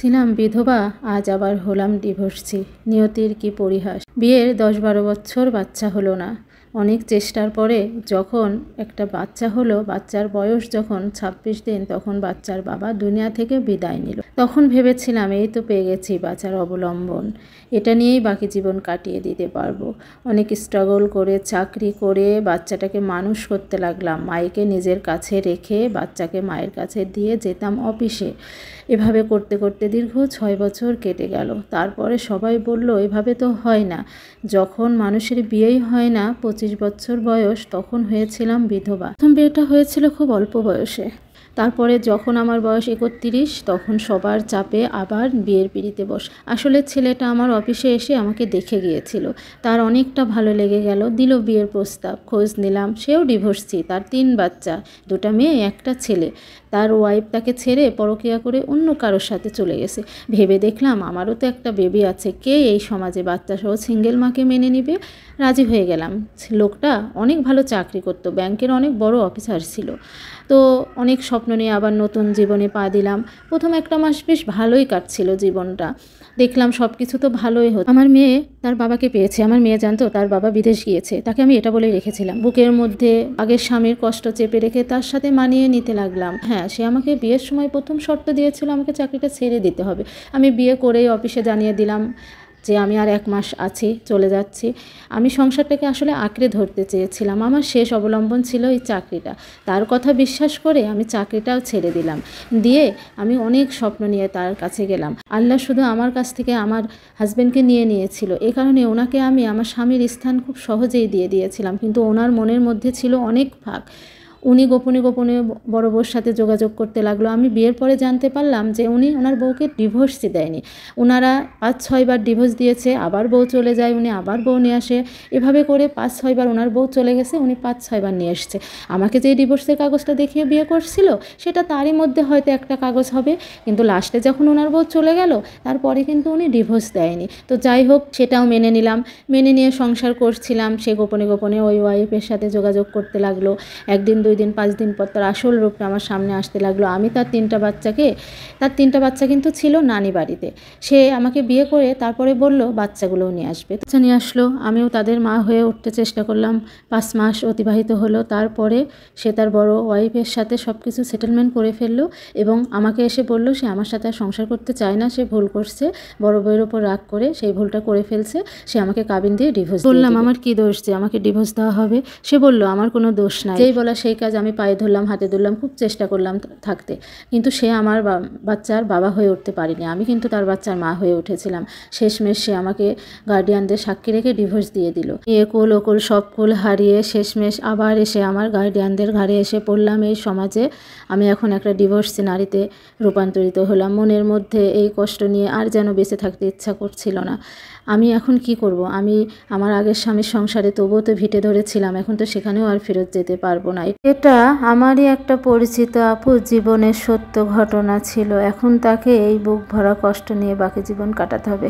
ছিলাম বিধবা, আজ আবার হলাম ডিভোর্সি। নিয়তির কি পরিহাস। বিয়ের 10-12 বছর বাচ্চা হলো না। অনেক চেষ্টার পরে যখন একটা বাচ্চা হলো, বাচ্চার বয়স যখন 26 দিন, তখন বাচ্চার বাবা দুনিয়া থেকে বিদায় নিল। তখন ভেবেছিলাম এই তো পেয়ে গেছি বাঁচার অবলম্বন, এটা নিয়েই বাকি জীবন কাটিয়ে দিতে পারবো। অনেক স্ট্রাগল করে চাকরি করে বাচ্চাটাকে মানুষ করতে লাগলাম। মায়েকে নিজের কাছে রেখে বাচ্চাকে মায়ের কাছে দিয়ে যেতাম অফিসে। এভাবে করতে করতে দীর্ঘ 6 বছর কেটে গেল। তারপরে সবাই বলল এভাবে তো হয় না। যখন মানুষের বিয়েই হয় না, 25 বছর বয়স, তখন হয়েছিলাম বিধবা। প্রথম বিয়েটা হয়েছিল খুব অল্প বয়সে। তারপরে যখন আমার বয়স 31, তখন সবার চাপে আবার বিয়ের পিঁড়িতে বস। আসলে ছেলেটা আমার অফিসে এসে আমাকে দেখে গিয়েছিল, তার অনেকটা ভালো লেগে গেল, দিল বিয়ের প্রস্তাব। খোঁজ নিলাম, সেও ডিভোর্সি, তার 3 বাচ্চা, 2টা মেয়ে 1টা ছেলে। তার ওয়াইফ তাকে ছেড়ে পরকীয়া করে অন্য কারোর সাথে চলে গেছে। ভেবে দেখলাম আমারও তো একটা বেবি আছে, কে এই সমাজে বাচ্চা সহ সিঙ্গেল মাকে মেনে নিবে। রাজি হয়ে গেলাম। লোকটা অনেক ভালো চাকরি করতো, ব্যাংকের অনেক বড় অফিসার ছিল। তো অনেক স্বপ্ন নিয়ে আবার নতুন জীবনে পা দিলাম। প্রথম 1 মাস বেশ ভালোই কাটছিল জীবনটা। দেখলাম সব কিছু তো ভালোই হতো। আমার মেয়ে তার বাবাকে পেয়েছে। আমার মেয়ে জানতো তার বাবা বিদেশ গিয়েছে, তাকে আমি এটা বলেই রেখেছিলাম। বুকের মধ্যে আগের স্বামীর কষ্ট চেপে রেখে তার সাথে মানিয়ে নিতে লাগলাম। হ্যাঁ, সে আমাকে বিয়ের সময় প্রথম শর্ত দিয়েছিল আমাকে চাকরিটা ছেড়ে দিতে হবে। আমি বিয়ে করেই অফিসে জানিয়ে দিলাম যে আমি আর 1 মাস আছি, চলে যাচ্ছি। আমি সংসারটাকে আসলে আঁকড়ে ধরতে চেয়েছিলাম। আমার শেষ অবলম্বন ছিল এই চাকরিটা। তার কথা বিশ্বাস করে আমি চাকরিটাও ছেড়ে দিলাম। দিয়ে আমি অনেক স্বপ্ন নিয়ে তার কাছে গেলাম। আল্লাহ শুধু আমার কাছ থেকে আমার হাজব্যান্ডকে নিয়ে নিয়েছিল। এ কারণে ওনাকে আমি আমার স্বামীর স্থান খুব সহজেই দিয়ে দিয়েছিলাম। কিন্তু ওনার মনের মধ্যে ছিল অনেক ফাঁক। উনি গোপনে গোপনে বড় বউর সাথে যোগাযোগ করতে লাগলো। আমি বিয়ের পরে জানতে পারলাম যে উনি ওনার বউকে ডিভোর্সই দেয়নি। ওনারা 5-6 বার ডিভোর্স দিয়েছে, আবার বউ চলে যায়, উনি আবার বউ নিয়ে আসে। এভাবে করে 5-6 বার ওনার বউ চলে গেছে, উনি 5-6 বার নিয়ে এসছে। আমাকে যে ডিভোর্সের কাগজটা দেখিয়ে বিয়ে করছিল, সেটা তারই মধ্যে হয়তো একটা কাগজ হবে। কিন্তু লাস্টে যখন ওনার বউ চলে গেল, তারপরে কিন্তু উনি ডিভোর্স দেয়নি। তো যাই হোক, সেটাও মেনে নিলাম। মেনে নিয়ে সংসার করছিলাম। সে গোপনে গোপনে ওই ওয়াইফের সাথে যোগাযোগ করতে লাগলো। 1 দিন 2 দিন 5 দিন পর তার আসল রূপটা আমার সামনে আসতে লাগলো। আমি তার 3টা বাচ্চা কিন্তু ছিল নানি বাড়িতে। সে আমাকে বিয়ে করে তারপরে বলল বাচ্চাগুলোও নিয়ে আসবে। বাচ্চা নিয়ে আসলো, আমিও তাদের মা হয়ে উঠতে চেষ্টা করলাম। 5 মাস অতিবাহিত হলো। তারপরে সে তার বড় ওয়াইফের সাথে সব কিছু সেটেলমেন্ট করে ফেললো এবং আমাকে এসে বলল সে আমার সাথে আর সংসার করতে চায় না, সে ভুল করছে, বড় বউয়ের ওপর রাগ করে সেই ভুলটা করে ফেলছে, সে আমাকে কাবিন দিয়ে ডিভোর্স দিল। বললাম আমার কি দোষ যে আমাকে ডিভোর্স দেওয়া হবে? সে বলল আমার কোনো দোষ নাই। যেই বলা সেই কাজ। আমি পায়ে ধরলাম, হাতে ধরলাম, খুব চেষ্টা করলাম থাকতে, কিন্তু সে আমার বাচ্চার বাবা হয়ে উঠতে পারিনি। আমি কিন্তু তার বাচ্চার মা হয়ে উঠেছিলাম। শেষমেশ সে আমাকে গার্ডিয়ানদের সাক্ষী রেখে ডিভোর্স দিয়ে দিল। কোল ওকুল সব কুল হারিয়ে শেষমেশ আবার এসে আমার গার্ডিয়ানদের ঘাড়ে এসে পড়লাম এই সমাজে। আমি এখন একটা ডিভোর্সি নারীতে রূপান্তরিত হলাম। মনের মধ্যে এই কষ্ট নিয়ে আর যেন বেঁচে থাকতে ইচ্ছা করছিল না। আমি এখন কি করব? আমি আমার আগের স্বামীর সংসারে তবুও তো ভিটে ধরেছিলাম, এখন তো সেখানেও আর ফেরত যেতে পারবো না। এটা আমারই একটা পরিচিত আপুর জীবনের সত্য ঘটনা ছিল। এখন তাকে এই বুক ভরা কষ্ট নিয়ে বাকি জীবন কাটাতে হবে।